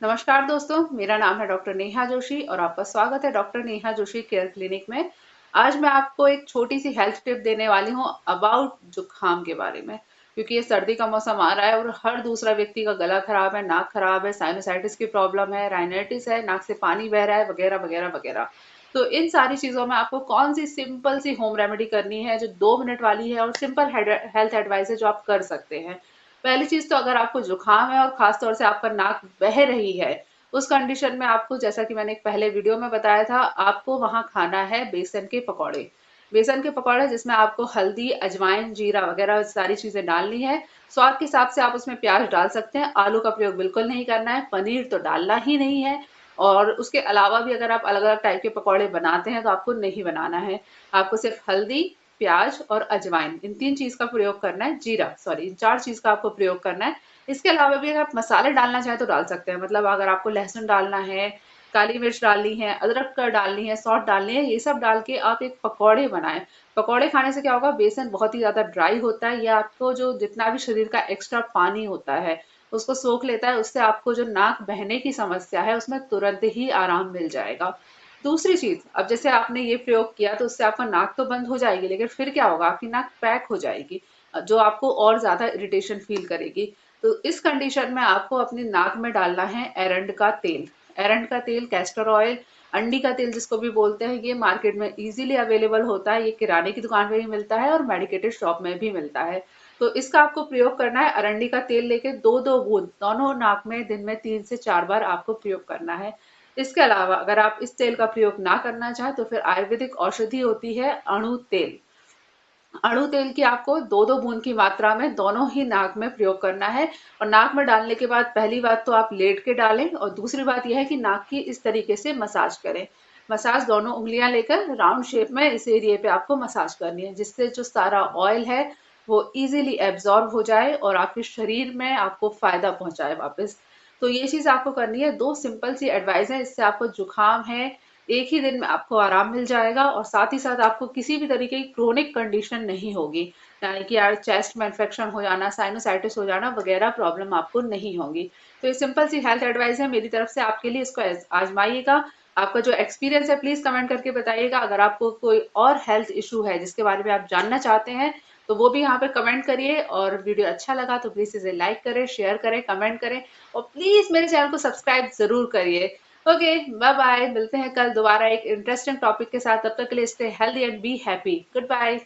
नमस्कार दोस्तों, मेरा नाम है डॉक्टर नेहा जोशी और आपका स्वागत है doctor Neha Joshi care clinic में। आज मैं आपको एक छोटी सी हेल्थ टिप देने वाली हूँ अबाउट जुकाम के बारे में, क्योंकि ये सर्दी का मौसम आ रहा है और हर दूसरा व्यक्ति का गला खराब है, नाक खराब है, साइनोसाइटिस की प्रॉब्लम है, राइनाइटिस है, नाक से पानी बह रहा है, वगैरह वगैरह वगैरह। तो इन सारी चीजों में आपको कौन सी सिंपल सी होम रेमेडी करनी है जो 2 मिनट वाली है और सिंपल हेल्थ एडवाइस है जो आप कर सकते हैं। पहली चीज तो अगर आपको जुकाम है और खास तौर से आपका नाक बह रही है, उस कंडीशन में आपको, जैसा कि मैंने एक पहले वीडियो में बताया था, आपको वहां खाना है बेसन के पकौड़े। बेसन के पकौड़े जिसमें आपको हल्दी, अजवाइन, जीरा वगैरह सारी चीजें डालनी है। स्वाद के हिसाब से आप उसमें प्याज डाल सकते हैं, आलू का प्रयोग बिल्कुल नहीं करना है, पनीर तो डालना ही नहीं है। और उसके अलावा भी अगर आप अलग अलग टाइप के पकौड़े बनाते हैं तो आपको नहीं बनाना है। आपको सिर्फ हल्दी, प्याज और अजवाइन, इन 3 चीज का प्रयोग करना है, जीरा सॉरी, इन 4 चीज का आपको प्रयोग करना है। इसके अलावा भी अगर आप मसाले डालना चाहें तो डाल सकते हैं, मतलब अगर आपको लहसुन डालना है, काली मिर्च डालनी है, अदरक का डालनी है, सौंठ डालनी है, ये सब डाल के आप एक पकौड़े बनाएं। पकौड़े खाने से क्या होगा, बेसन बहुत ही ज्यादा ड्राई होता है, ये आपको जो जितना भी शरीर का एक्स्ट्रा पानी होता है उसको सोख लेता है, उससे आपको जो नाक बहने की समस्या है उसमें तुरंत ही आराम मिल जाएगा। दूसरी चीज, अब जैसे आपने ये प्रयोग किया तो उससे आपका नाक तो बंद हो जाएगी, लेकिन फिर क्या होगा, आपकी नाक पैक हो जाएगी, जो आपको और ज्यादा इरिटेशन फील करेगी। तो इस कंडीशन में आपको अपनी नाक में डालना है एरंड का तेल। एरंड का तेल, कैस्टर ऑयल, अंडी का तेल जिसको भी बोलते हैं, ये मार्केट में इजीली अवेलेबल होता है, ये किराने की दुकान में भी मिलता है और मेडिकेटेड शॉप में भी मिलता है। तो इसका आपको प्रयोग करना है, अरंडी का तेल लेके दो दो बूंद दोनों नाक में दिन में 3 से 4 बार आपको प्रयोग करना है। इसके अलावा अगर आप इस तेल का प्रयोग ना करना चाहें तो फिर आयुर्वेदिक औषधि होती है अणु तेल। अणु तेल की आपको दो दो बूंद की मात्रा में दोनों ही नाक में प्रयोग करना है। और नाक में डालने के बाद पहली बात तो आप लेट के डालें, और दूसरी बात यह है कि नाक की इस तरीके से मसाज करें। मसाज दोनों उंगलियां लेकर राउंड शेप में इस एरिया पे आपको मसाज करनी है, जिससे जो सारा ऑयल है वो इजीली एब्जॉर्ब हो जाए और आपके शरीर में आपको फायदा पहुंचाए वापस। तो ये चीज आपको करनी है। 2 सिंपल सी एडवाइस है, इससे आपको जुकाम है एक ही दिन में आपको आराम मिल जाएगा, और साथ ही साथ आपको किसी भी तरीके की क्रोनिक कंडीशन नहीं होगी, यानी कि यार चेस्ट में इन्फेक्शन हो जाना, साइनोसाइटिस हो जाना वगैरह प्रॉब्लम आपको नहीं होगी। तो ये सिंपल सी हेल्थ एडवाइस है मेरी तरफ से आपके लिए, इसको आजमाइएगा। आपका जो एक्सपीरियंस है प्लीज कमेंट करके बताइएगा। अगर आपको कोई और हेल्थ इशू है जिसके बारे में आप जानना चाहते हैं तो वो भी यहाँ पे कमेंट करिए, और वीडियो अच्छा लगा तो प्लीज इसे लाइक करें, शेयर करें, कमेंट करें, और प्लीज मेरे चैनल को सब्सक्राइब जरूर करिए। ओके, बाय बाय, मिलते हैं कल दोबारा एक इंटरेस्टिंग टॉपिक के साथ। तब तक के लिए stay healthy and be happy. Good bye.